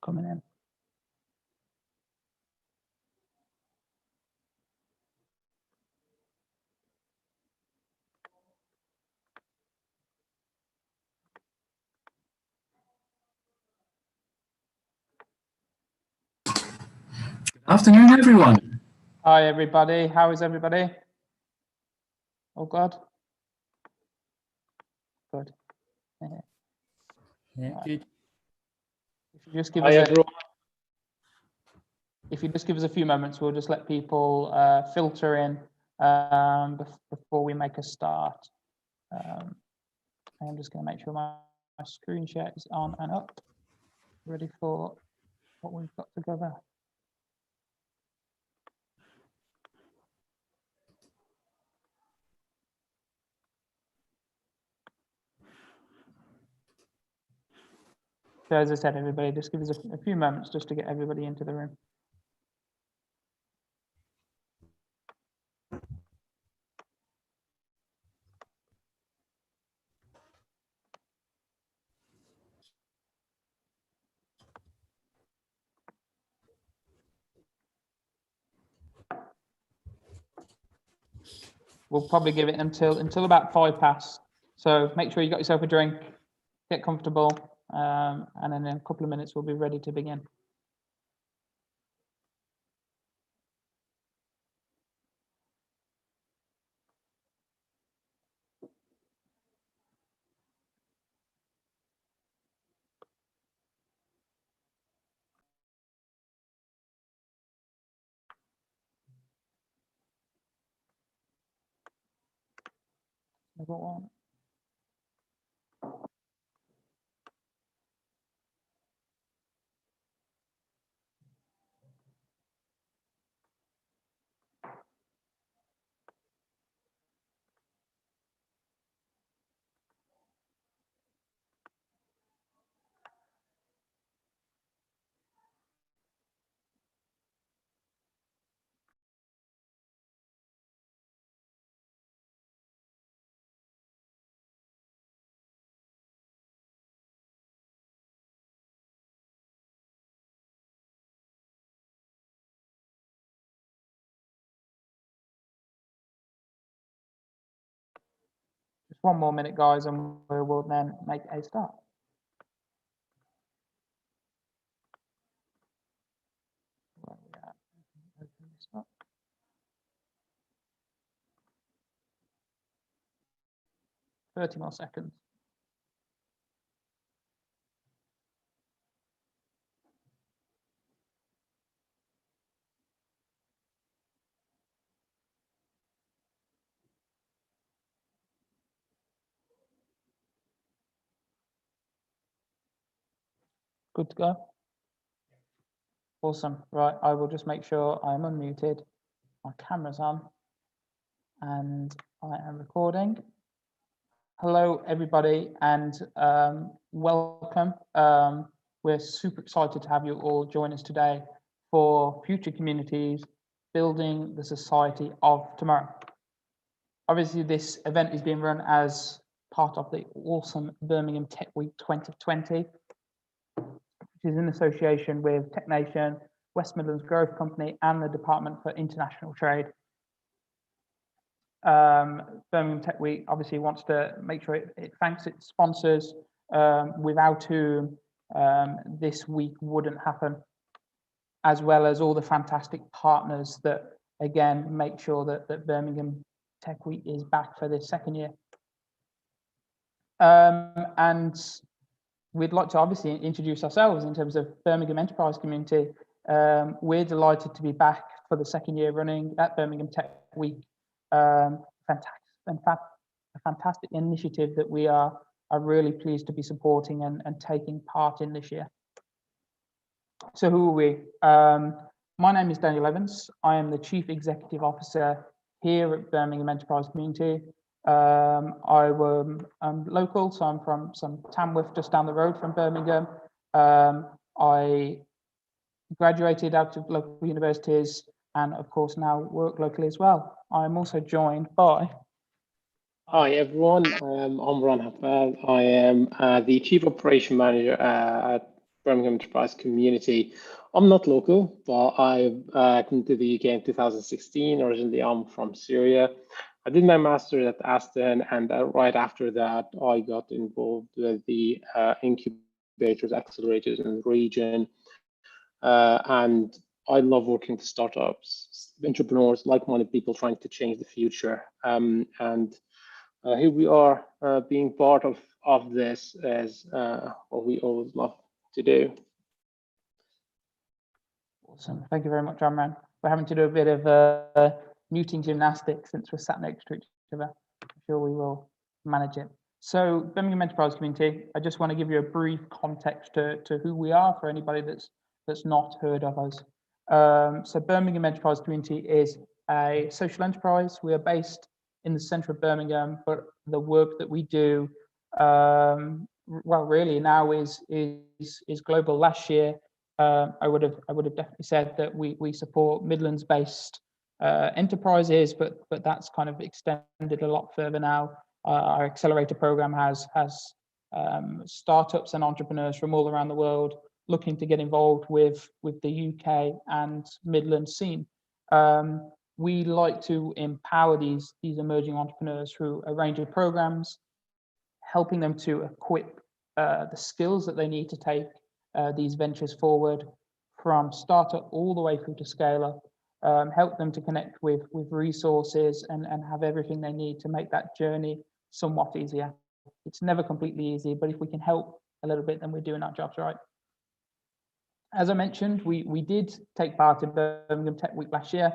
coming in. Afternoon, everyone. Hi, everybody. How is everybody? Oh, God. Good. Yeah, If you just give Hi, us everyone. if you just give us a few moments, we'll just let people filter in before we make a start. I'm just going to make sure my screen share is on and up, ready for what we've got to cover. So as I said, everybody, just give us a few moments just to get everybody into the room. We'll probably give it until about 5 past. So make sure you got yourself a drink, get comfortable, and then in a couple of minutes we'll be ready to begin. Everyone. Just 1 more minute, guys, and we will then make a start. Where are we at? Open this up. 30 more seconds. Good to go. Awesome. Right, I will just make sure I'm unmuted, my camera's on, and I am recording. Hello, everybody, and welcome. We're super excited to have you all join us today for Future Communities, Building the Society of Tomorrow. Obviously, this event is being run as part of the awesome Birmingham Tech Week 2020, which is in association with Tech Nation, West Midlands Growth Company, and the Department for International Trade. Birmingham Tech Week obviously wants to make sure it thanks its sponsors, without whom this week wouldn't happen, as well as all the fantastic partners that, again, make sure that Birmingham Tech Week is back for this second year. And we'd like to obviously introduce ourselves in terms of Birmingham Enterprise Community. We're delighted to be back for the second year running at Birmingham Tech Week. Fantastic initiative that we are really pleased to be supporting and taking part in this year. So who are we? My name is Daniel Evans. I am the Chief Executive Officer here at Birmingham Enterprise Community. I'm local, so I'm from Tamworth, just down the road from Birmingham. I graduated out of local universities and, of course, now work locally as well. I'm also joined by... Hi, everyone. I'm Ron Hafal. I am the Chief Operation Manager at Birmingham Enterprise Community. I'm not local, but I came to the UK in 2016. Originally, I'm from Syria. I did my master's at Aston, and right after that, I got involved with the incubators, accelerators in the region. And I love working with startups, entrepreneurs, like-minded people trying to change the future. And here we are being part of this as what we always love to do. Awesome. Thank you very much, Amran. We're having to do a bit of muting gymnastics since we're sat next to each other. I'm sure we will manage it. So Birmingham Enterprise Community, I just want to give you a brief context to who we are for anybody that's not heard of us. So Birmingham Enterprise Community is a social enterprise. We are based in the centre of Birmingham, but the work that we do, well, really now is global. Last year, I would have definitely said that we support Midlands-based enterprises, but that's kind of extended a lot further now. Our accelerator program has startups and entrepreneurs from all around the world looking to get involved with the UK and Midlands scene. We like to empower these emerging entrepreneurs through a range of programs, helping them to equip the skills that they need to take these ventures forward from startup all the way through to scale up, help them to connect with resources and have everything they need to make that journey somewhat easier. It's never completely easy, but if we can help a little bit, then we're doing our jobs right. As I mentioned, we did take part in Birmingham Tech Week last year.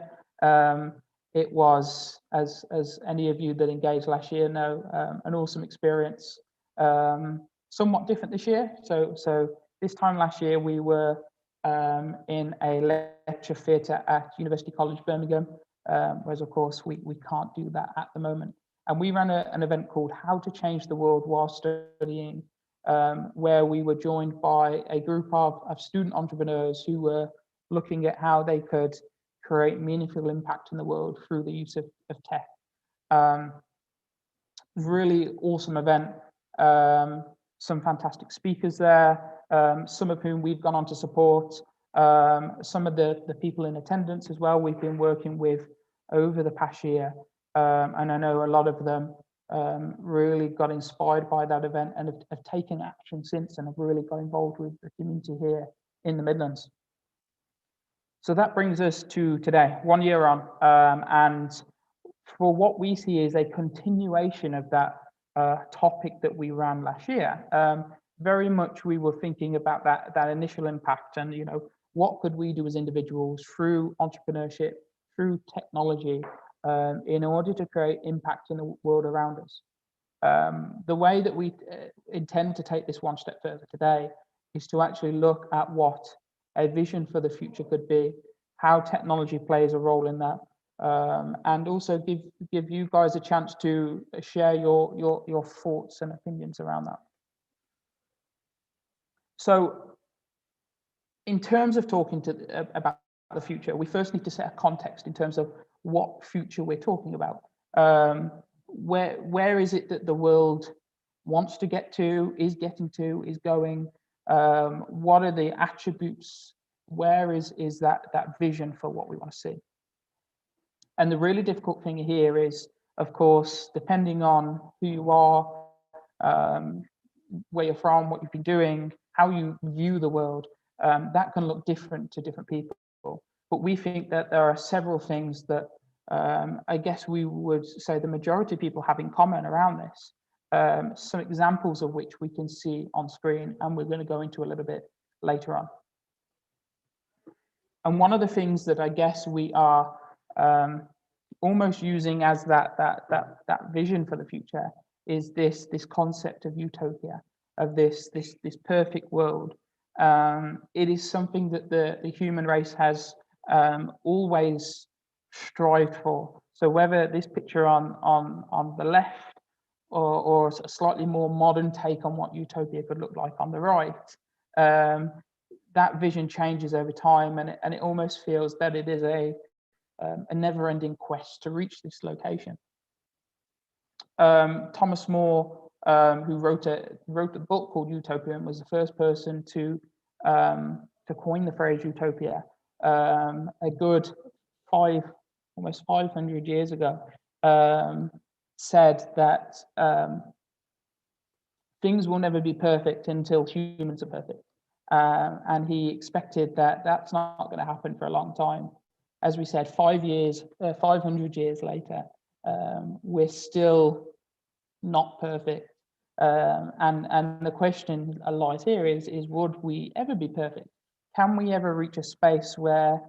It was, as any of you that engaged last year know, an awesome experience. Somewhat different this year. So this time last year, we were in a lecture theatre at University College Birmingham, whereas of course we can't do that at the moment. And we ran an event called How to Change the World While Studying, where we were joined by a group of student entrepreneurs who were looking at how they could create meaningful impact in the world through the use of tech. Really awesome event. Some fantastic speakers there, some of whom we've gone on to support, some of the people in attendance as well we've been working with over the past year. And I know a lot of them really got inspired by that event and have taken action since and have really got involved with the community here in the Midlands. So that brings us to today, 1 year on, and for what we see is a continuation of that topic that we ran last year. Very much we were thinking about that initial impact and, what could we do as individuals through entrepreneurship, through technology, in order to create impact in the world around us. The way that we intend to take this one step further today is to actually look at what a vision for the future could be, how technology plays a role in that, and also give you guys a chance to share your thoughts and opinions around that. So in terms of talking about the future, we first need to set a context in terms of what future we're talking about. Where is it that the world wants to get to, is getting to, is going? What are the attributes? Where is that vision for what we want to see? And the really difficult thing here is, of course, depending on who you are, where you're from, what you've been doing, how you view the world, that can look different to different people. But we think that there are several things that I guess we would say the majority of people have in common around this. Some examples of which we can see on screen, and we're going to go into a little bit later on. And one of the things that I guess we are almost using as that vision for the future is this concept of utopia, of this perfect world. It is something that the human race has always strived for. So whether this picture on the left or a slightly more modern take on what utopia could look like on the right, that vision changes over time, and it almost feels that it is a never-ending quest to reach this location. Thomas More, who wrote a book called Utopia, and was the first person to to coin the phrase utopia, a good almost 500 years ago, said that things will never be perfect until humans are perfect. And he expected that that's not going to happen for a long time. As we said, 500 years later, we're still not perfect. And the question lies here is would we ever be perfect? Can we ever reach a space where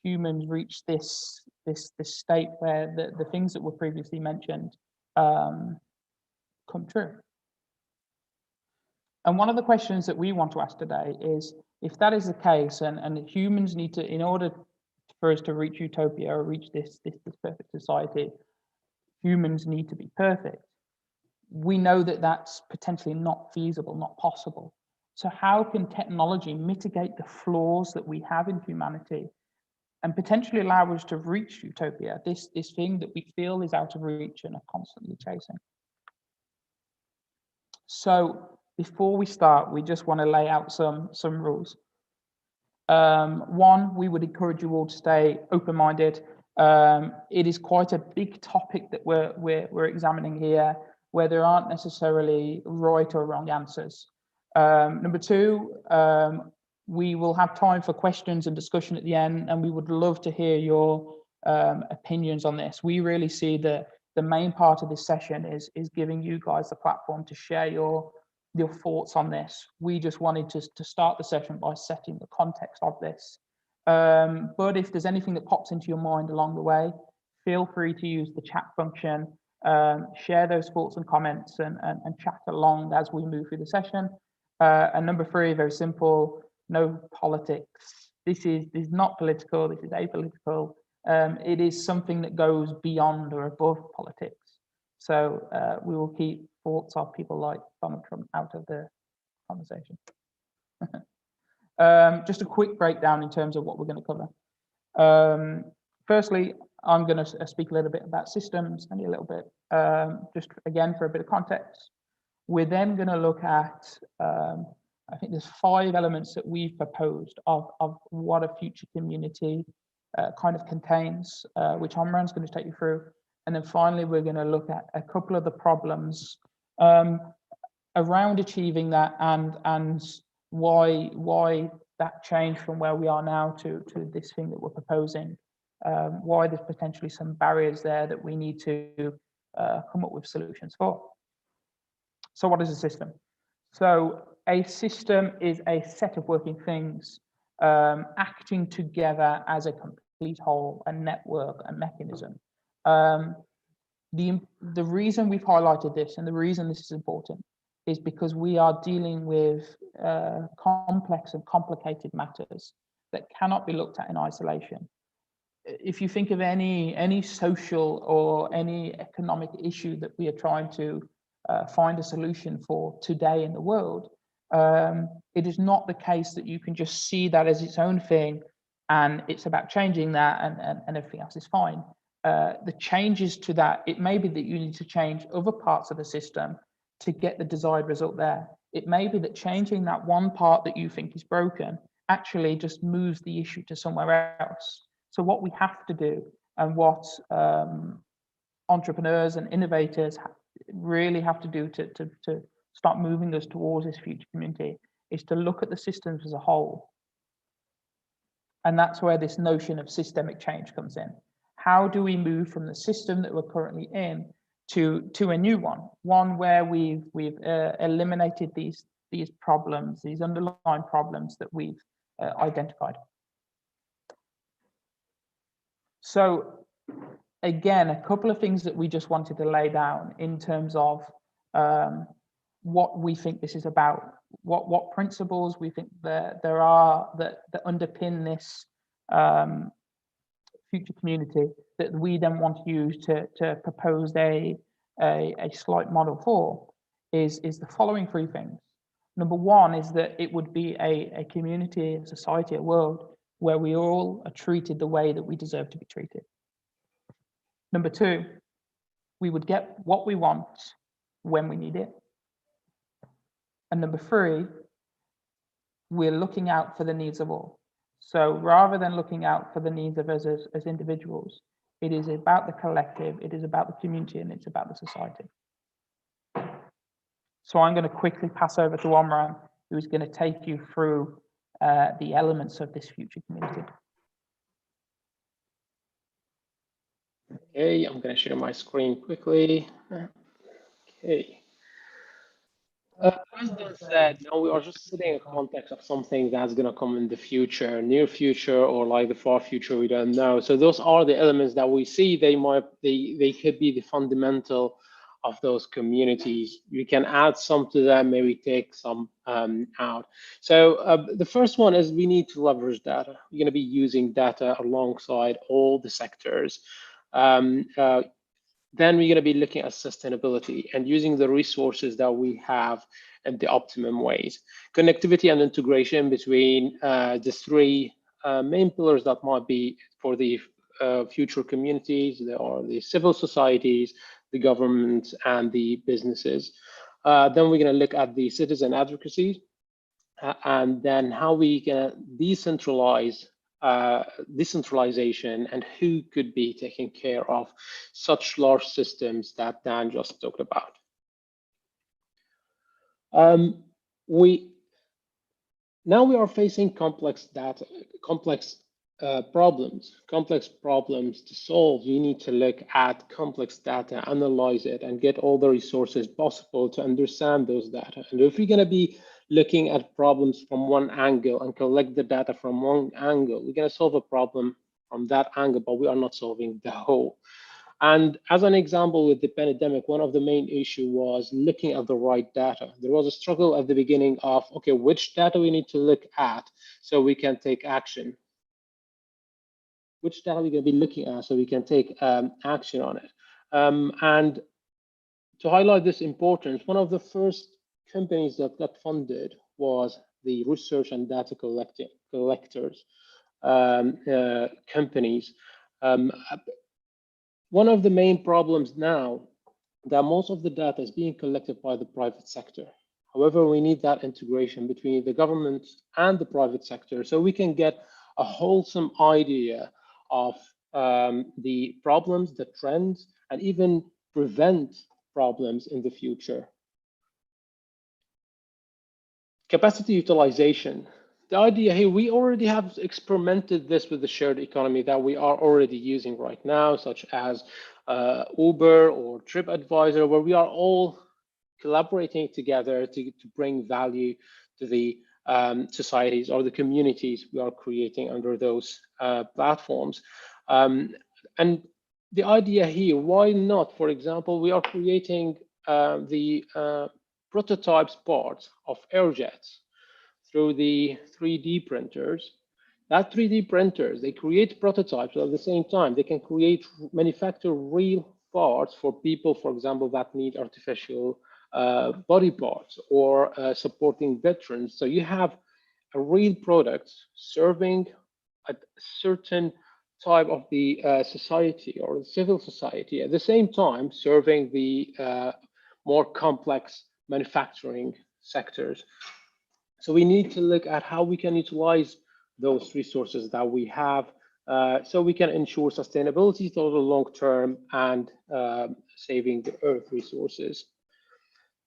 humans reach this state where the things that were previously mentioned come true? And one of the questions that we want to ask today is, if that is the case, and humans need to, in order for us to reach utopia or reach this perfect society, humans need to be perfect. We know that that's potentially not feasible, not possible. So how can technology mitigate the flaws that we have in humanity and potentially allow us to reach utopia, this thing that we feel is out of reach and are constantly chasing? So before we start, we just want to lay out some rules. One, we would encourage you all to stay open-minded. It is quite a big topic that we're examining here, where there aren't necessarily right or wrong answers. Number two, we will have time for questions and discussion at the end, and we would love to hear your opinions on this. We really see the main part of this session is giving you guys the platform to share your thoughts on this. We just wanted to start the session by setting the context of this. But if there's anything that pops into your mind along the way, feel free to use the chat function, share those thoughts and comments and chat along as we move through the session. And number three, very simple, no politics. This is not political, this is apolitical. It is something that goes beyond or above politics. So we will keep thoughts of people like Donald Trump out of the conversation. Just a quick breakdown in terms of what we're going to cover. Firstly, I'm going to speak a little bit about systems and a little bit, just again for a bit of context. We're then going to look at, I think there's 5 elements that we've proposed of what a future community kind of contains, which Omran's going to take you through. And then finally, we're going to look at a couple of the problems around achieving that and why that change from where we are now to this thing that we're proposing, why there's potentially some barriers there that we need to come up with solutions for. So what is a system? So a system is a set of working things acting together as a complete whole, a network, a mechanism. The reason we've highlighted this and the reason this is important is because we are dealing with complex and complicated matters that cannot be looked at in isolation. If you think of any social or any economic issue that we are trying to find a solution for today in the world, it is not the case that you can just see that as its own thing and it's about changing that and everything else is fine. The changes to that, it may be that you need to change other parts of the system to get the desired result there. It may be that changing that one part that you think is broken actually just moves the issue to somewhere else. So what we have to do, and what entrepreneurs and innovators really have to do to start moving us towards this future community, is to look at the systems as a whole. And that's where this notion of systemic change comes in. How do we move from the system that we're currently in to a new one where we've eliminated these problems, these underlying problems that we've identified. So again, a couple of things that we just wanted to lay down in terms of what we think this is about, what principles we think there are that underpin this future community that we then want to use to propose a slight model for is the following 3 things. Number 1 is that it would be a community, a society, a world where we all are treated the way that we deserve to be treated. Number 2, we would get what we want when we need it. And number 3, we're looking out for the needs of all. So rather than looking out for the needs of us as individuals, it is about the collective, it is about the community, and it's about the society. So I'm going to quickly pass over to Omran, who's going to take you through the elements of this future community. Okay, I'm going to share my screen quickly. Okay. As Dan said, now we are just setting a context of something that's going to come in the future, near future, or like the far future, we don't know. So those are the elements that we see. They could be the fundamental of those communities. You can add some to them, maybe take some out. So the first one is we need to leverage data. We're going to be using data alongside all the sectors. Then we're going to be looking at sustainability and using the resources that we have in the optimum ways. Connectivity and integration between the three main pillars that might be for the future communities. There are the civil societies, the government, and the businesses. Then we're going to look at the citizen advocacy and then how we can decentralize decentralization and who could be taking care of such large systems that Dan just talked about. Now we are facing complex problems to solve. You need to look at complex data, analyze it, and get all the resources possible to understand those data. And if you're going to be looking at problems from one angle and collect the data from one angle, we're going to solve a problem from that angle, but we are not solving the whole. And as an example with the pandemic, one of the main issues was looking at the right data. There was a struggle at the beginning of, okay, which data we need to look at so we can take action. Which data we're going to be looking at so we can take action on it. And to highlight this importance, one of the first companies that got funded was the research and data collectors companies. One of the main problems now that most of the data is being collected by the private sector. However, we need that integration between the government and the private sector so we can get a wholesome idea of the problems, the trends, and even prevent problems in the future. Capacity utilization. The idea here, we already have experimented this with the shared economy that we are already using right now, such as Uber or TripAdvisor, where we are all collaborating together to bring value to the societies or the communities we are creating under those platforms. And the idea here, why not, for example, we are creating the prototypes parts of airjets through the 3D printers. That 3D printers, they create prototypes, but at the same time, they can manufacture real parts for people, for example, that need artificial body parts or supporting veterans. So you have a real product serving a certain type of the society or the civil society, at the same time serving the more complex manufacturing sectors. So we need to look at how we can utilize those resources that we have so we can ensure sustainability for the long term and saving the earth resources.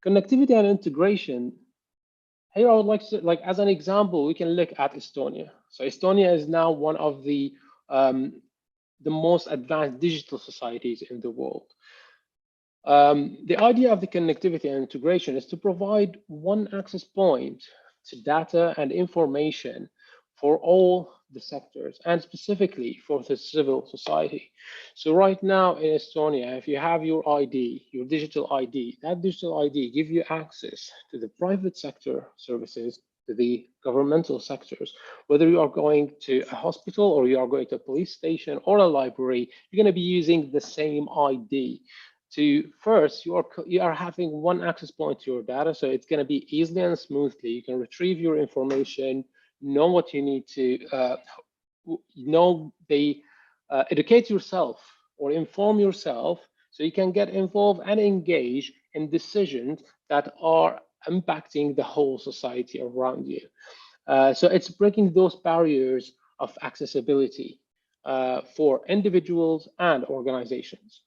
Connectivity and integration. Here I would like to, as an example, we can look at Estonia. So Estonia is now one of the most advanced digital societies in the world. The idea of the connectivity and integration is to provide one access point to data and information for all the sectors and specifically for the civil society. So right now in Estonia, if you have your ID, your digital ID, that digital ID gives you access to the private sector services, to the governmental sectors. Whether you are going to a hospital or you are going to a police station or a library, you're going to be using the same ID. First, you are having one access point to your data, so it's going to be easily and smoothly. You can retrieve your information, know what you need to educate yourself or inform yourself, so you can get involved and engage in decisions that are impacting the whole society around you. So it's breaking those barriers of accessibility for individuals and organizations.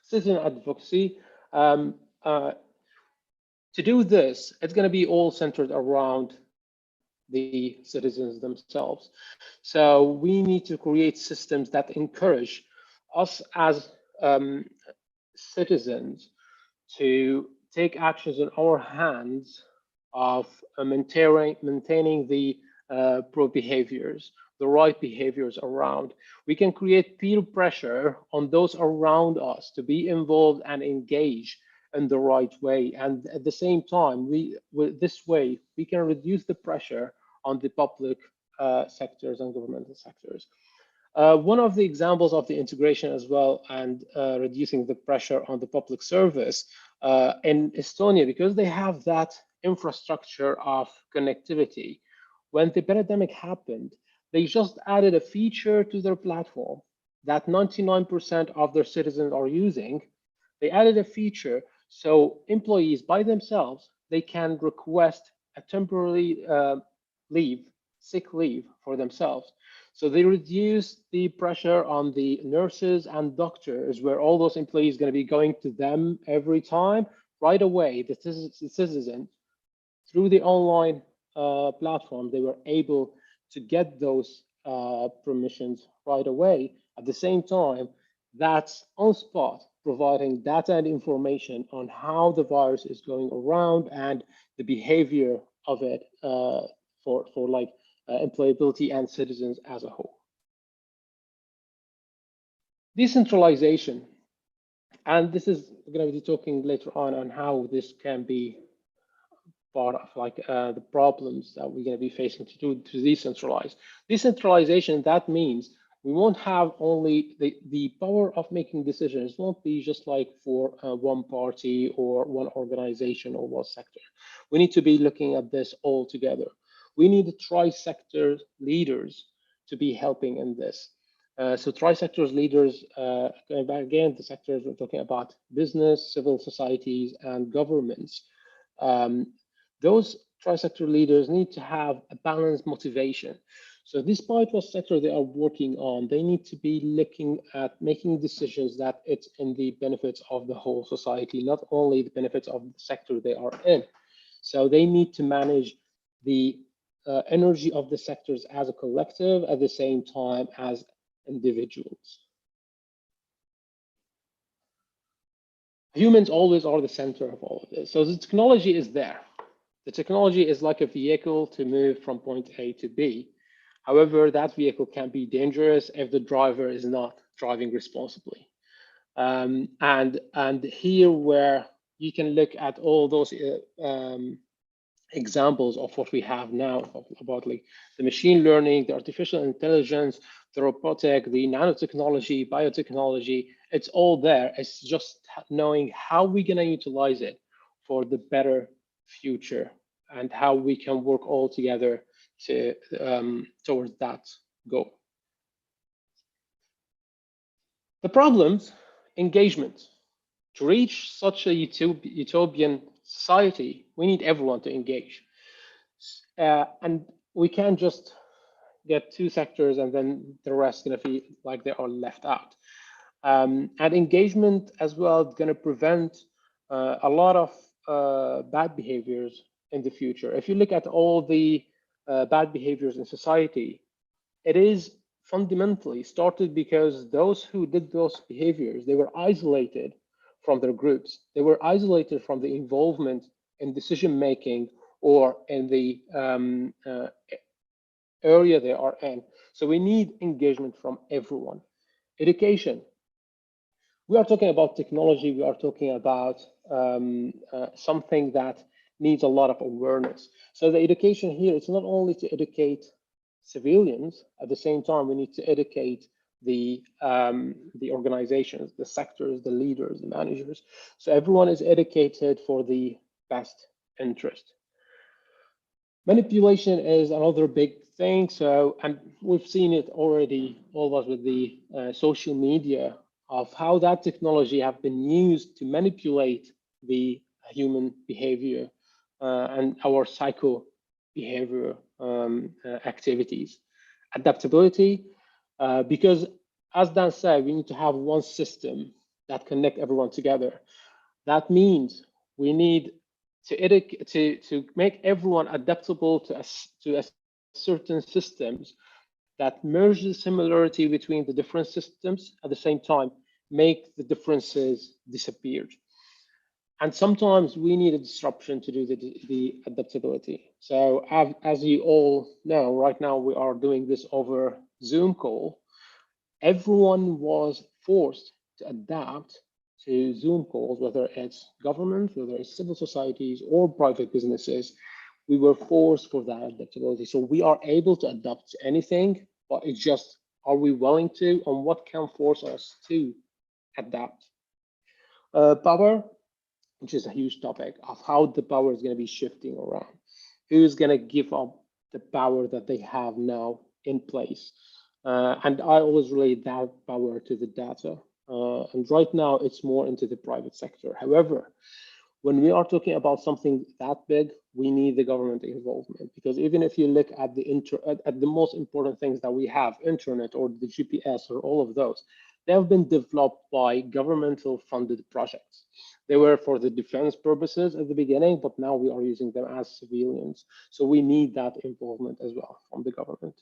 Citizen advocacy. To do this, it's going to be all centered around the citizens themselves. So we need to create systems that encourage us as citizens to take actions in our hands of maintaining the pro behaviors, the right behaviors around. We can create peer pressure on those around us to be involved and engage in the right way. And at the same time, this way, we can reduce the pressure on the public sectors and governmental sectors. One of the examples of the integration as well and reducing the pressure on the public service in Estonia, because they have that infrastructure of connectivity. When the pandemic happened, they just added a feature to their platform that 99% of their citizens are using. They added a feature so employees by themselves, they can request a temporary sick leave for themselves. So they reduce the pressure on the nurses and doctors, where all those employees are going to be going to them every time. Right away, the citizen, through the online platform, they were able to get those permissions right away. At the same time, that's on spot, providing data and information on how the virus is going around and the behavior of it for like employability and citizens as a whole. Decentralization, and this is going to be talking later on how this can be part of like the problems that we're going to be facing to decentralize. Decentralization, that means we won't have only the power of making decisions, won't be just like for one party or one organization or one sector. We need to be looking at this all together. We need tri-sector leaders to be helping in this. So tri-sector leaders, going back again, the sectors we're talking about business, civil societies, and governments. Those tri-sector leaders need to have a balanced motivation. So despite what sector they are working on, they need to be looking at making decisions that it's in the benefits of the whole society, not only the benefits of the sector they are in. So they need to manage the energy of the sectors as a collective at the same time as individuals. Humans always are the center of all of this. So the technology is there. The technology is like a vehicle to move from point A to B. However, that vehicle can be dangerous if the driver is not driving responsibly. And here where you can look at all those examples of what we have now about like the machine learning, the artificial intelligence, the robotic, the nanotechnology, biotechnology, it's all there. It's just knowing how we're going to utilize it for the better future and how we can work all together to towards that goal. The problems, engagement. To reach such a utopian society, we need everyone to engage. And we can't just get two sectors and then the rest going to feel like they are left out. And engagement as well is going to prevent a lot of bad behaviors in the future. If you look at all the bad behaviors in society, it is fundamentally started because those who did those behaviors, they were isolated from their groups. They were isolated from the involvement in decision making or in the area they are in. So we need engagement from everyone. Education. We are talking about technology. We are talking about something that needs a lot of awareness. So the education here, it's not only to educate civilians. At the same time, we need to educate the organizations, the sectors, the leaders, the managers. So everyone is educated for the best interest. Manipulation is another big thing. So, and we've seen it already, all of us with the social media, of how that technology have been used to manipulate the human behavior and our behavior activities. Adaptability, because as Dan said, we need to have one system that connect everyone together. That means we need to make everyone adaptable to certain systems that merge the similarity between the different systems at the same time, make the differences disappear. And sometimes we need a disruption to do the adaptability. So as you all know, right now we are doing this over Zoom call. Everyone was forced to adapt to Zoom calls, whether it's government, whether it's civil societies or private businesses. We were forced for that adaptability. So we are able to adapt to anything, but it's just, are we willing to, and what can force us to adapt? Power, which is a huge topic of how the power is going to be shifting around. Who's going to give up the power that they have now in place? And I always relate that power to the data. And right now it's more into the private sector. However, when we are talking about something that big, we need the government involvement, because even if you look at the most important things that we have, internet or the GPS or all of those, they have been developed by governmental funded projects. They were for the defense purposes at the beginning, but now we are using them as civilians. So we need that involvement as well from the government.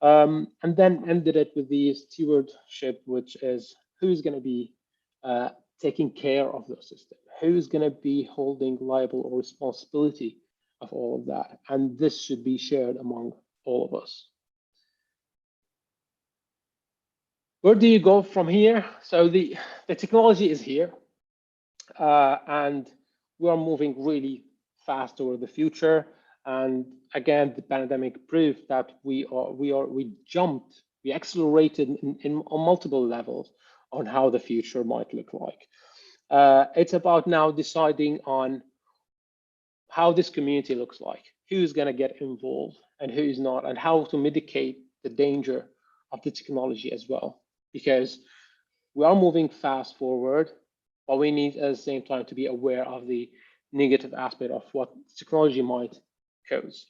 And then ended it with the stewardship, which is who's going to be taking care of the system, who's going to be holding liable or responsibility of all of that. And this should be shared among all of us. Where do you go from here? So the technology is here, and we are moving really fast toward the future. And again, the pandemic proved that we accelerated on multiple levels on how the future might look like. It's about now deciding on how this community looks like, who's going to get involved and who's not, and how to mitigate the danger of the technology as well. Because we are moving fast forward, but we need at the same time to be aware of the negative aspect of what technology might cause.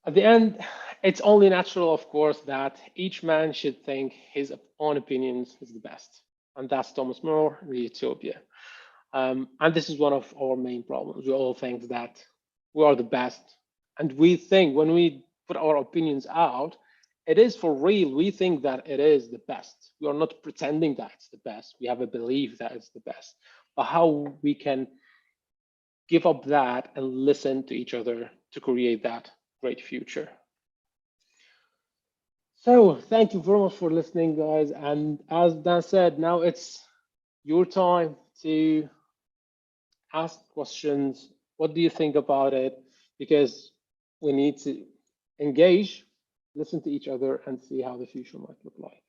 At the end, it's only natural, of course, that each man should think his own opinions is the best. And that's Thomas More, the utopia. And this is one of our main problems. We all think that we are the best. And we think when we put our opinions out, it is for real. We think that it is the best. We are not pretending that it's the best. We have a belief that it's the best. But how we can give up that and listen to each other to create that great future. So thank you very much for listening, guys. And as Dan said, now it's your time to ask questions. What do you think about it? Because we need to engage, listen to each other, and see how the future might look like.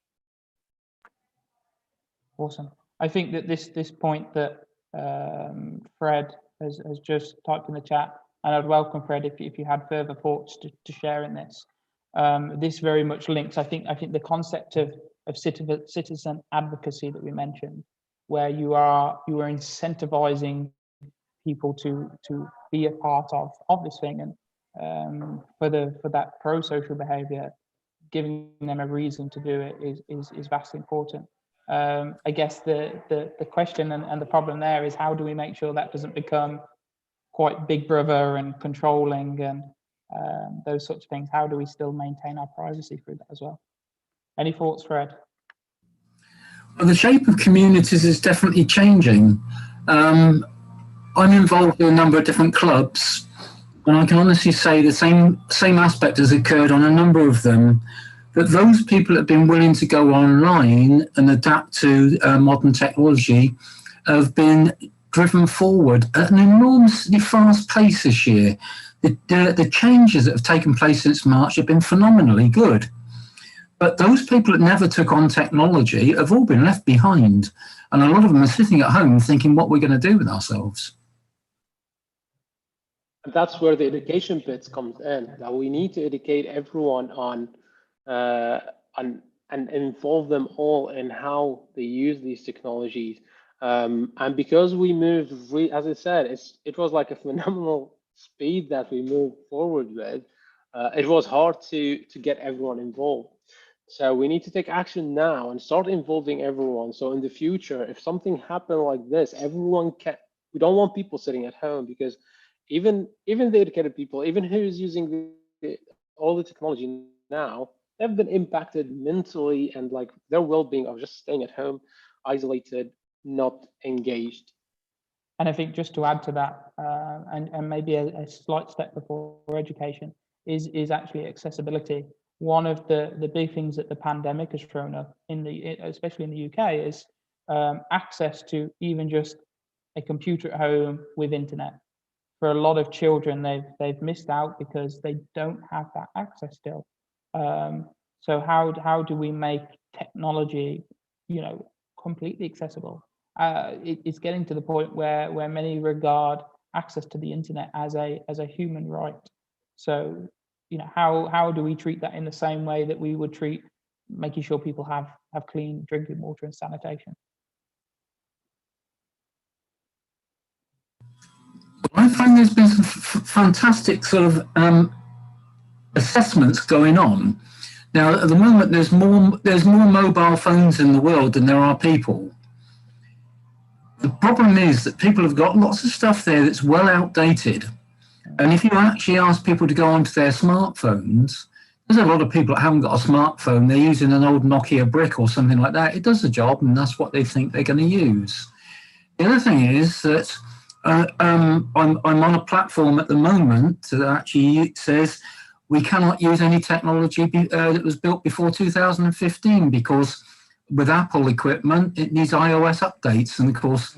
Awesome. I think that this point that Fred has just typed in the chat, and I'd welcome Fred if you had further thoughts to share in this. This very much links. I think the concept of citizen advocacy that we mentioned, where you are incentivizing people to be a part of this thing, and for that pro-social behavior, giving them a reason to do it is vastly important. I guess the question and the problem there is, how do we make sure that doesn't become quite big brother and controlling and those sorts of things? How do we still maintain our privacy through that as well? Any thoughts, Fred? Well, the shape of communities is definitely changing. I'm involved in a number of different clubs, and I can honestly say the same aspect has occurred on a number of them, that those people that have been willing to go online and adapt to modern technology have been driven forward at an enormously fast pace this year. The changes that have taken place since March have been phenomenally good. But those people that never took on technology have all been left behind. And a lot of them are sitting at home thinking what we're going to do with ourselves. And that's where the education bits comes in, that we need to educate everyone on and involve them all in how they use these technologies. And because we moved, as I said, it was like a phenomenal speed that we moved forward with, it was hard to get everyone involved. So we need to take action now and start involving everyone. So in the future, if something happened like this, everyone can. We don't want people sitting at home, because even the educated people, even who's using all the technology now, they've been impacted mentally and like their well-being of just staying at home, isolated, not engaged. And I think just to add to that, and maybe a slight step before education, is actually accessibility. One of the big things that the pandemic has thrown up especially in the UK, is access to even just a computer at home with internet. For a lot of children, they've missed out because they don't have that access still. So how do we make technology, completely accessible? It's getting to the point where many regard access to the internet as a human right. So, how do we treat that in the same way that we would treat making sure people have clean drinking water and sanitation? I find there's been some fantastic sort of assessments going on. Now, at the moment, there's more mobile phones in the world than there are people. The problem is that people have got lots of stuff there that's well outdated. And if you actually ask people to go onto their smartphones, there's a lot of people that haven't got a smartphone. They're using an old Nokia brick or something like that. It does the job, and that's what they think they're going to use. The other thing is that I'm on a platform at the moment that actually says we cannot use any technology that was built before 2015, because with Apple equipment, it needs iOS updates, and of course,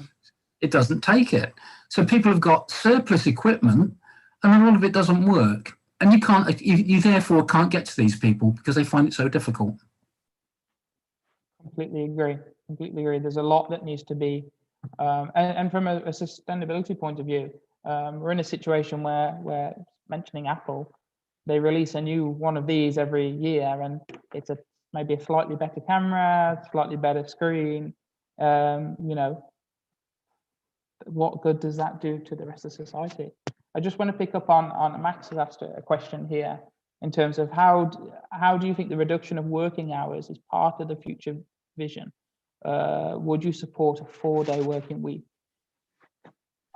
it doesn't take it. So people have got surplus equipment, and a lot of it doesn't work. And you therefore can't get to these people because they find it so difficult. Completely agree. Completely agree. There's a lot that needs to be, and from a sustainability point of view, we're in a situation where mentioning Apple, they release a new one of these every year, and it's maybe a slightly better camera, slightly better screen. What good does that do to the rest of society? I just want to pick up on Max has asked a question here in terms of how do you think the reduction of working hours is part of the future vision? Would you support a 4-day working week?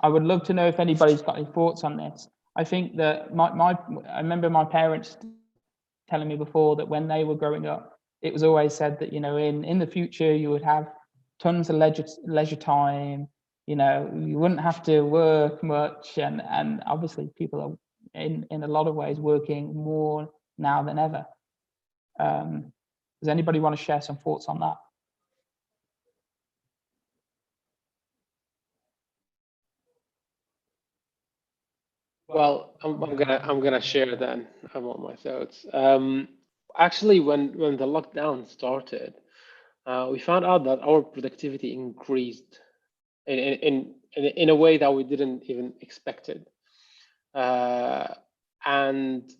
I would love to know if anybody's got any thoughts on this. I think that I remember my parents telling me before that when they were growing up, it was always said that, in the future you would have tons of leisure time, you wouldn't have to work much, and obviously people are in a lot of ways working more now than ever. Does anybody want to share some thoughts on that? Well, I'm gonna share then about my thoughts. Actually, when the lockdown started, we found out that our productivity increased in a way that we didn't even expect it, and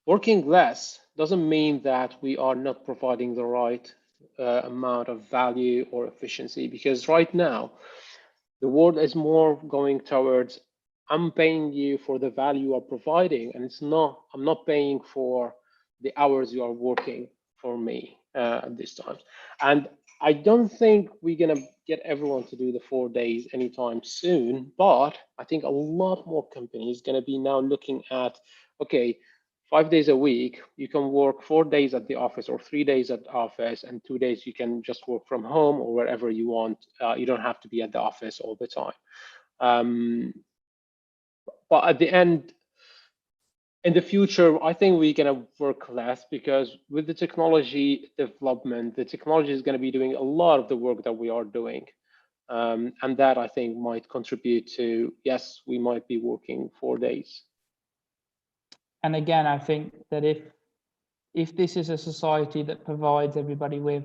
working less doesn't mean that we are not providing the right amount of value or efficiency, because right now the world is more going towards, I'm paying you for the value you are providing, and I'm not paying for the hours you are working for me at this time. And I don't think we're gonna get everyone to do the 4 days anytime soon, but I think a lot more companies gonna be now looking at, okay, 5 days a week, you can work 4 days at the office or 3 days at the office, and 2 days you can just work from home or wherever you want. You don't have to be at the office all the time. But at the end, in the future, I think we're going to work less, because with the technology development, the technology is going to be doing a lot of the work that we are doing. And that, I think, might contribute to, yes, we might be working 4 days. And again, I think that if this is a society that provides everybody with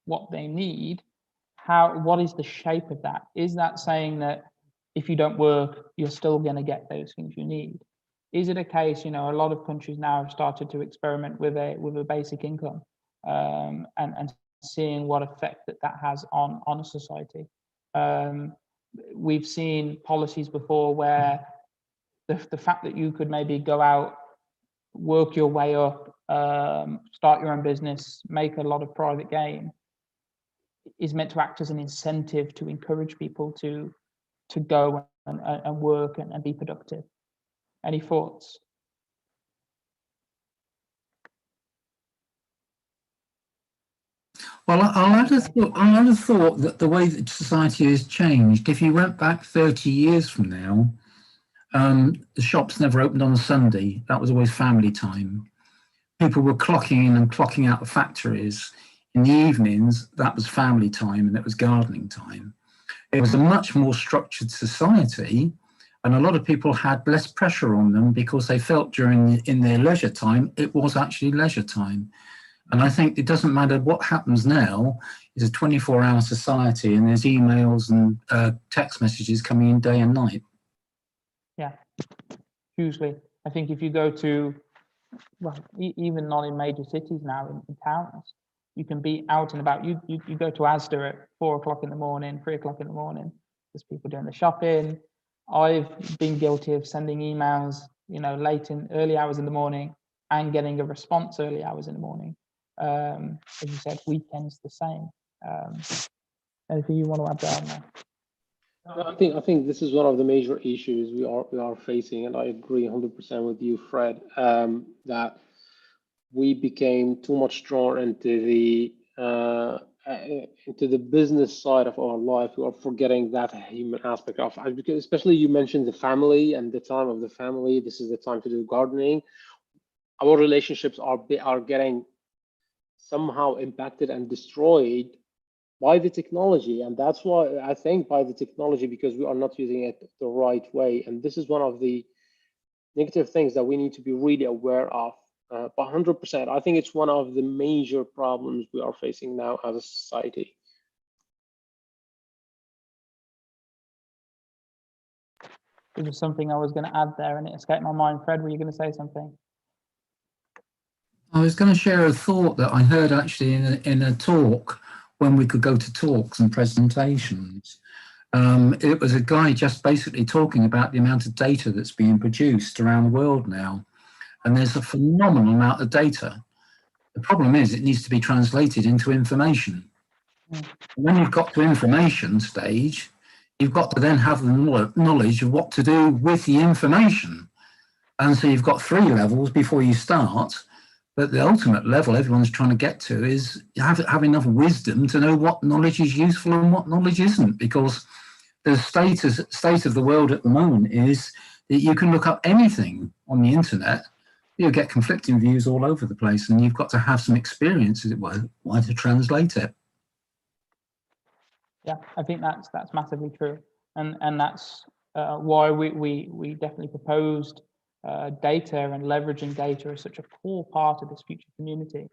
what they need, what is the shape of that? Is that saying that if you don't work, you're still going to get those things you need? Is it a case, a lot of countries now have started to experiment with a basic income, and seeing what effect that has on a society. we've seen policies before where the fact that you could maybe go out, work your way up, start your own business, make a lot of private gain, is meant to act as an incentive to encourage people to go and work and be productive. Any thoughts? Well, I'd have thought that the way that society has changed, if you went back 30 years from now, the shops never opened on a Sunday. That was always family time. People were clocking in and clocking out of factories. In the evenings, that was family time and it was gardening time. It was a much more structured society, and a lot of people had less pressure on them because they felt in their leisure time, it was actually leisure time. And I think it doesn't matter what happens now, it's a 24-hour society and there's emails and text messages coming in day and night. Yeah, hugely. I think if you go to, well, even not in major cities now, in towns, you can be out and about. You go to Asda at 4 o'clock in the morning, 3 o'clock in the morning. There's people doing the shopping. I've been guilty of sending emails, early hours in the morning and getting a response early hours in the morning. As you said, weekends the same. Anything you want to add there on that? I think this is one of the major issues we are facing, and I agree 100% with you, Fred, that we became too much drawn into the business side of our life. We are forgetting that human aspect of it, because especially you mentioned the family and the time of the family. This is the time to do gardening. Our relationships are getting somehow impacted and destroyed by the technology, and that's why I think by the technology, because we are not using it the right way. And this is one of the negative things that we need to be really aware of. But 100%, I think it's one of the major problems we are facing now as a society. There was something I was going to add there and it escaped my mind. Fred, were you going to say something? I was going to share a thought that I heard actually in a talk when we could go to talks and presentations. It was a guy just basically talking about the amount of data that's being produced around the world now. And there's a phenomenal amount of data. The problem is it needs to be translated into information. When you've got to information stage, you've got to then have the knowledge of what to do with the information. And so you've got 3 levels before you start. But the ultimate level everyone's trying to get to is have enough wisdom to know what knowledge is useful and what knowledge isn't, because the state of the world at the moment is that you can look up anything on the internet, you'll get conflicting views all over the place, and you've got to have some experience, as it were, why to translate it. Yeah, I think that's massively true, and that's why we definitely proposed data and leveraging data is such a core part of this future community.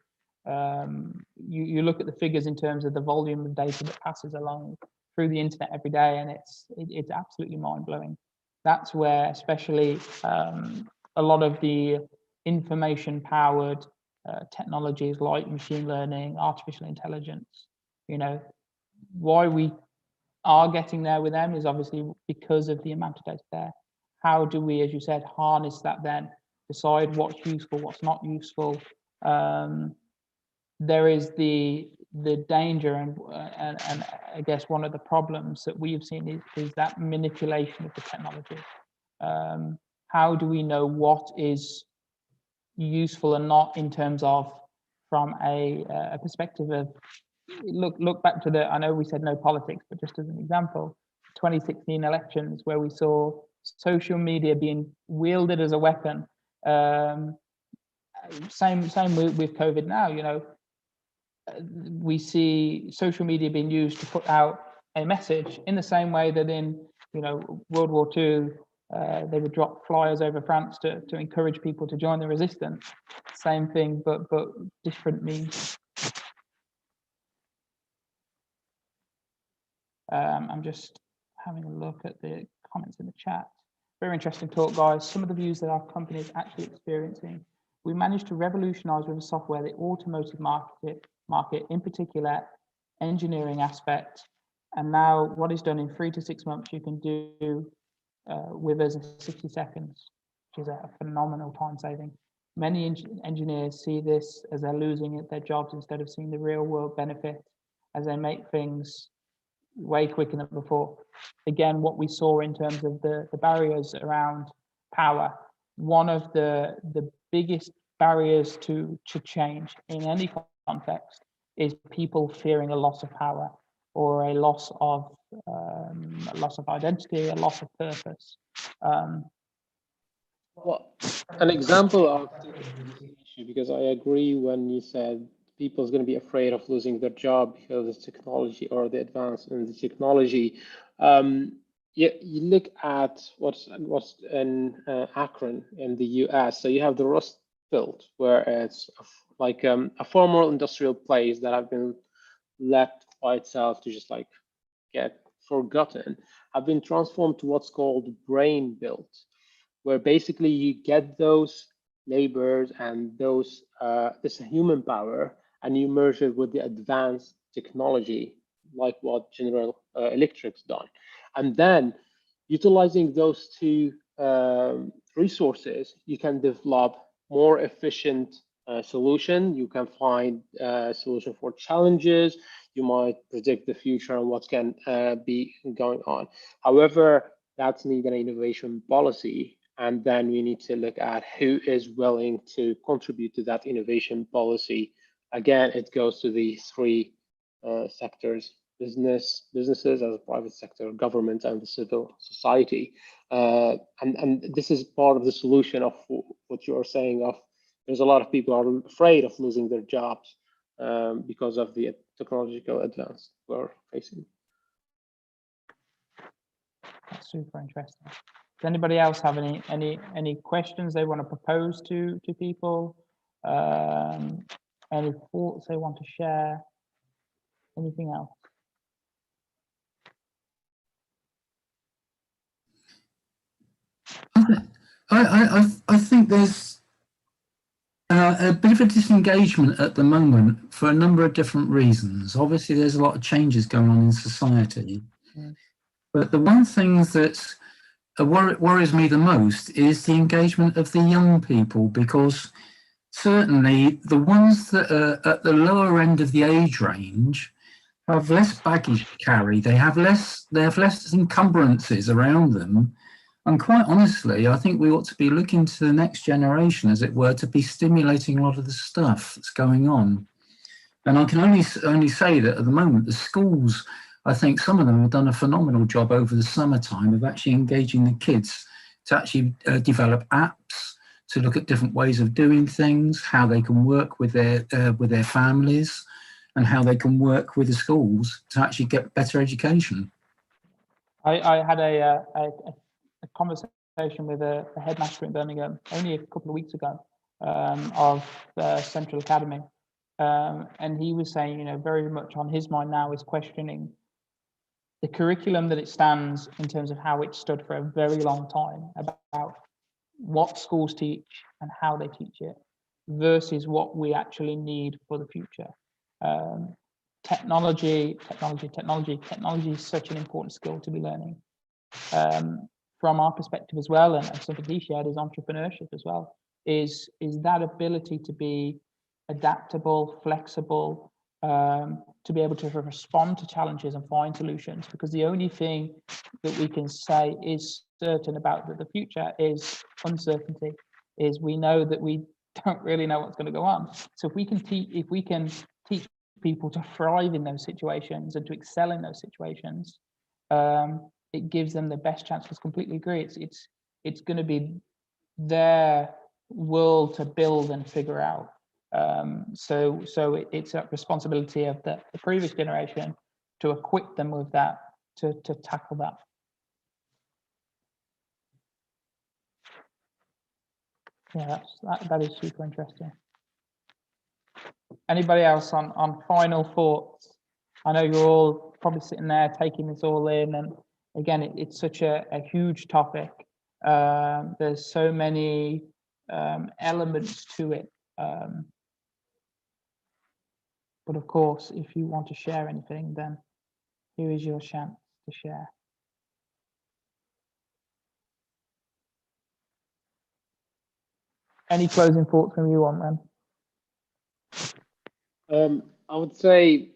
You look at the figures in terms of the volume of data that passes along through the internet every day, and it's absolutely mind-blowing. That's where especially a lot of the information-powered technologies like machine learning, artificial intelligence, why we are getting there with them is obviously because of the amount of data there. How do we, as you said, harness that then, decide what's useful, what's not useful? There is the danger and I guess one of the problems that we have seen is that manipulation of the technology. How do we know what is useful and not in terms of from a perspective of look back to I know we said no politics, but just as an example, 2016 elections where we saw social media being wielded as a weapon. Same with COVID now, we see social media being used to put out a message in the same way that in World War II they would drop flyers over France to encourage people to join the resistance. Same thing, but different means. I'm just having a look at the comments in the chat. Very interesting talk, guys. Some of the views that our company is actually experiencing. We managed to revolutionize with the software the automotive market, in particular, engineering aspect, And now what is done in 3 to 6 months, you can do with us in 60 seconds, which is a phenomenal time saving. Many engineers see this as they're losing their jobs instead of seeing the real world benefit as they make things way quicker than before. Again, what we saw in terms of the barriers around power, one of the biggest barriers to change in any context is people fearing a loss of power or a loss of identity, a loss of purpose. Well, an example of this issue, because I agree when you said people's going to be afraid of losing their job because of technology or the advance in the technology. You look at what's in Akron in the US. So you have the Rust Belt, where it's like a former industrial place that have been left by itself to just like get forgotten, have been transformed to what's called brain built, where basically you get those laborers and those this human power, and you merge it with the advanced technology, like what General Electric's done. And then utilizing those two resources, you can develop more efficient solution. You can find a solution for challenges. You might predict the future and what can be going on. However, that's need an innovation policy. And then we need to look at who is willing to contribute to that innovation policy. Again, it goes to the three sectors: businesses as a private sector, government, and the civil society. And this is part of the solution of what you are saying of there's a lot of people are afraid of losing their jobs because of the technological advance we're facing. That's super interesting. Does anybody else have any questions they want to propose to people? Any thoughts they want to share? Anything else? I think there's a bit of a disengagement at the moment for a number of different reasons. Obviously, there's a lot of changes going on in society. But the one thing that worries me the most is the engagement of the young people, because certainly the ones that are at the lower end of the age range have less baggage to carry. They have less encumbrances around them. And quite honestly, I think we ought to be looking to the next generation, as it were, to be stimulating a lot of the stuff that's going on. And I can only say that at the moment, the schools, I think some of them have done a phenomenal job over the summertime of actually engaging the kids to actually develop apps, to look at different ways of doing things, how they can work with their families, and how they can work with the schools to actually get better education. I had a conversation with a headmaster in Birmingham only a couple of weeks ago of Central Academy, and he was saying, very much on his mind now is questioning the curriculum that it stands in terms of how it stood for a very long time, about what schools teach and how they teach it versus what we actually need for the future. Technology is such an important skill to be learning. From our perspective as well, and something he shared is entrepreneurship as well, is that ability to be adaptable, flexible, to be able to respond to challenges and find solutions, because the only thing that we can say is certain about the future is uncertainty. Is we know that we don't really know what's going to go on. So if we can teach people to thrive in those situations and to excel in those situations, it gives them the best chance. Because completely agree, it's going to be their world to build and figure out. So it's a responsibility of the previous generation to equip them with that, to tackle that. Yeah, that is super interesting. Anybody else on final thoughts? I know you're all probably sitting there taking this all in, and again, it's such a huge topic. There's so many elements to it. But of course, if you want to share anything, then Here is your chance to share. Any closing thoughts from you, Omran? I would say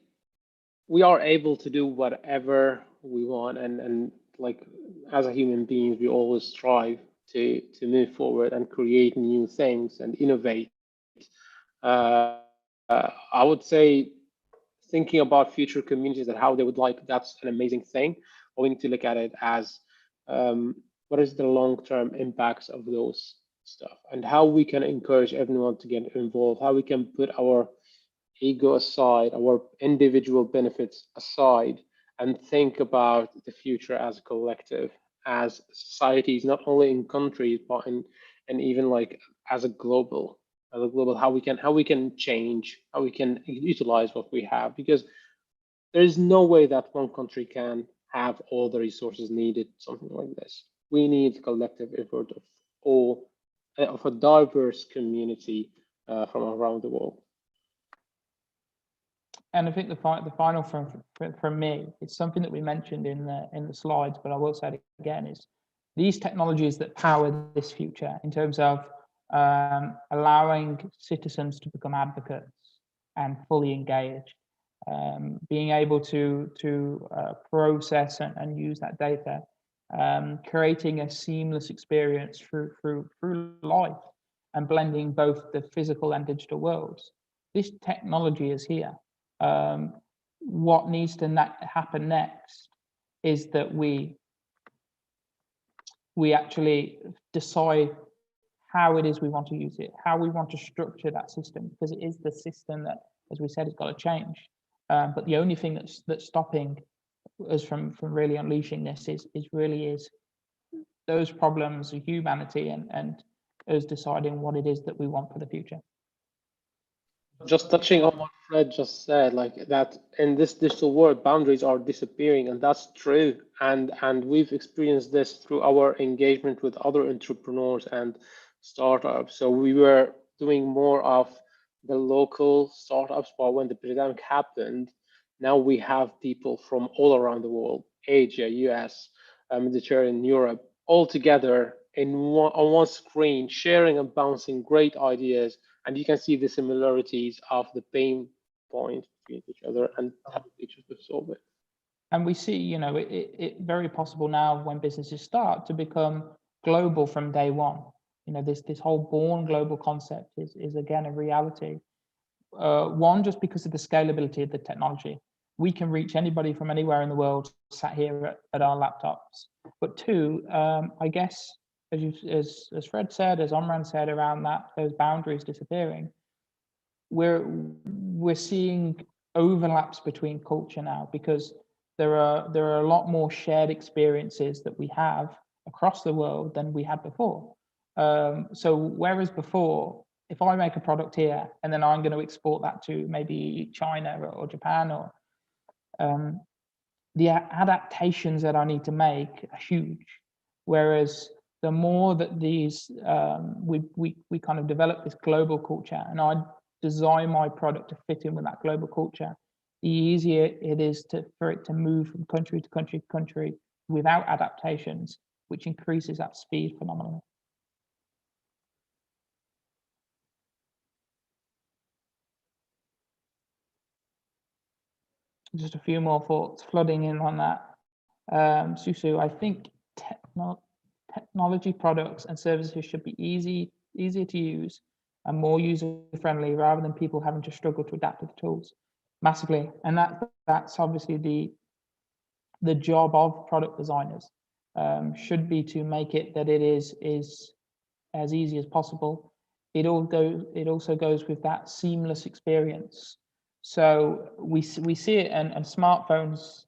we are able to do whatever we want, and like as a human beings, we always strive to move forward and create new things and innovate. I would say thinking about future communities and how they would like, that's an amazing thing. But we need to look at it as what is the long-term impacts of those stuff, and how we can encourage everyone to get involved, how we can put our ego aside, our individual benefits aside, and think about the future as a collective, as societies, not only in countries, but in, and even like as a global, how we can change, how we can utilize what we have, because there is no way that one country can have all the resources needed, something like this. We need collective effort of all, of a diverse community from around the world. And I think the final from me, it's something that we mentioned in the slides, but I will say it again, is these technologies that power this future in terms of allowing citizens to become advocates and fully engaged, being able to process and use that data, creating a seamless experience through life, and blending both the physical and digital worlds. This technology is here. What needs to happen next is that we actually decide how it is we want to use it, how we want to structure that system, because it is the system that, as we said, has got to change. But the only thing that's stopping us from really unleashing this is those problems of humanity and us deciding what it is that we want for the future. Just touching on what Fred just said, like that in this digital world, boundaries are disappearing, and that's true. And we've experienced this through our engagement with other entrepreneurs and startups. So we were doing more of the local startups, but when the pandemic happened, now we have people from all around the world, Asia, US, Mediterranean, Europe, all together on one screen, sharing and bouncing great ideas. And you can see the similarities of the pain points between each other and how each other solve it. And we see, you know, it very possible now when businesses start to become global from day one. You know, this whole born global concept is again a reality. One, just because of the scalability of the technology. We can reach anybody from anywhere in the world sat here at our laptops. But two, I guess, as Fred said, as Omran said, around those boundaries disappearing, we're seeing overlaps between culture now, because there are a lot more shared experiences that we have across the world than we had before. So whereas before, if I make a product here and then I'm going to export that to maybe China or Japan, or the adaptations that I need to make are huge. Whereas the more that these we kind of develop this global culture, and I design my product to fit in with that global culture, the easier it is for it to move from country to country to country without adaptations, which increases that speed phenomenally. Just a few more thoughts flooding in on that. Susu, I think technology products and services should be easier to use and more user-friendly, rather than people having to struggle to adapt to the tools. Massively, and that's obviously the job of product designers. Should be to make it that it is as easy as possible. It also goes with that seamless experience. So we see it, and smartphones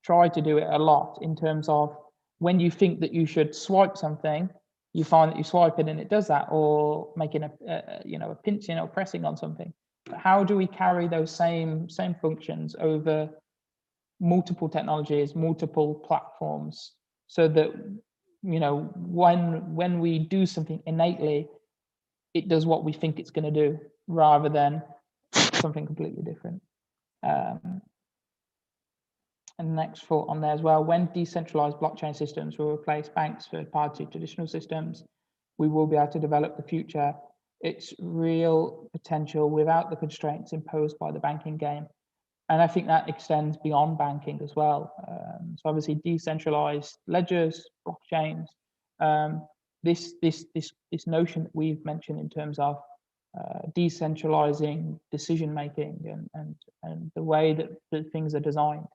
try to do it a lot, in terms of when you think that you should swipe something, you find that you swipe it and it does that, or making a pinching or pressing on something. But how do we carry those same functions over multiple technologies, multiple platforms, so that, you know, when we do something innately, it does what we think it's going to do, rather than something completely different. And the next thought on there as well, when decentralized blockchain systems will replace banks, third-party traditional systems, we will be able to develop the future. Its real potential without the constraints imposed by the banking game. And I think that extends beyond banking as well. So obviously decentralized ledgers, blockchains, this notion that we've mentioned in terms of decentralizing decision making and the way that things are designed,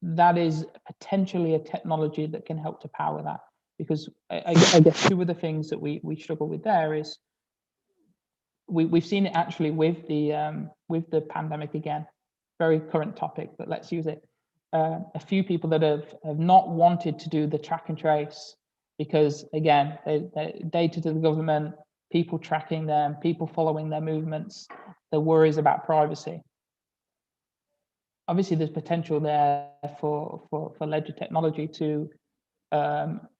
that is potentially a technology that can help to power that. Because I guess two of the things that we struggle with there is we've seen it actually with the pandemic again, very current topic, but let's use it. A few people that have not wanted to do the track and trace because again, data to the government, people tracking them, people following their movements, the worries about privacy. Obviously, there's potential there for ledger technology to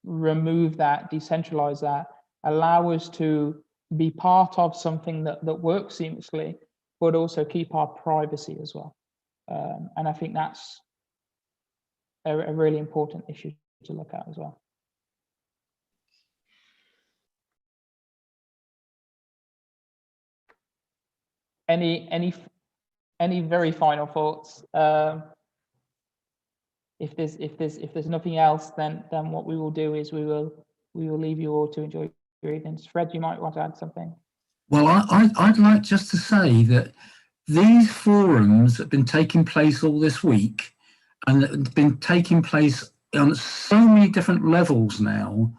remove that, decentralize that, allow us to be part of something that works seamlessly, but also keep our privacy as well. And I think that's a really important issue to look at as well. Any very final thoughts? If there's nothing else, then what we will do is we will leave you all to enjoy your evenings. Fred, you might want to add something. Well, I'd like just to say that these forums have been taking place all this week and have been taking place on so many different levels now.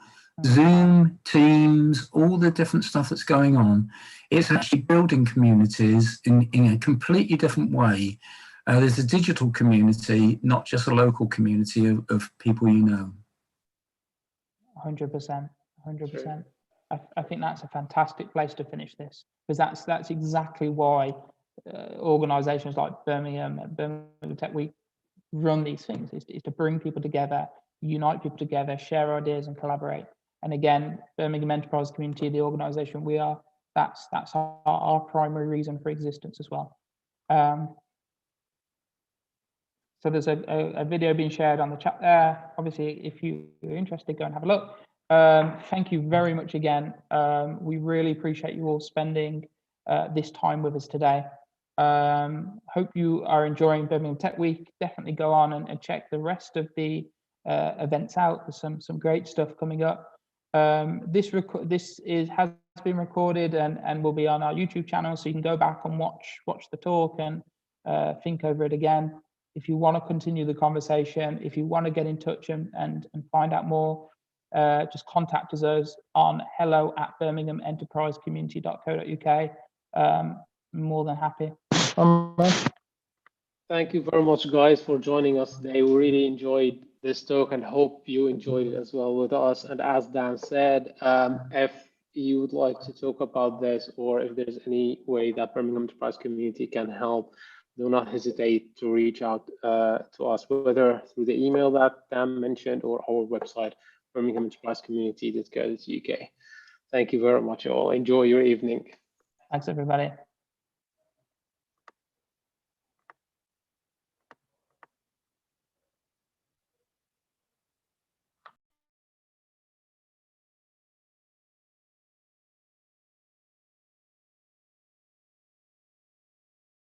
Zoom, Teams, all the different stuff that's going on. It's actually building communities in a completely different way. There's a digital community, not just a local community of people you know. 100%, 100%. I think that's a fantastic place to finish this, because that's exactly why organisations like Birmingham Tech Week run these things, is to bring people together, unite people together, share ideas and collaborate. And again, Birmingham Enterprise Community, the organisation we are, that's our primary reason for existence as well. So there's a video being shared on the chat there. Obviously, if you're interested, go and have a look. Thank you very much again. We really appreciate you all spending this time with us today. Hope you are enjoying Birmingham Tech Week. Definitely go on and check the rest of the events out. There's some great stuff coming up. This has been recorded and will be on our YouTube channel, so you can go back and watch the talk and think over it again. If you want to continue the conversation, if you want to get in touch and find out more, just contact us on hello@birminghamenterprisecommunity.co.uk. More than happy. Thank you very much, guys, for joining us today. We really enjoyed this talk and hope you enjoyed it as well with us. And as Dan said, if you would like to talk about this, or if there's any way that Birmingham Enterprise Community can help, do not hesitate to reach out to us, whether through the email that Dan mentioned or our website, birminghaменterprisecommunity.co.uk. Thank you very much, all. Enjoy your evening. Thanks, everybody.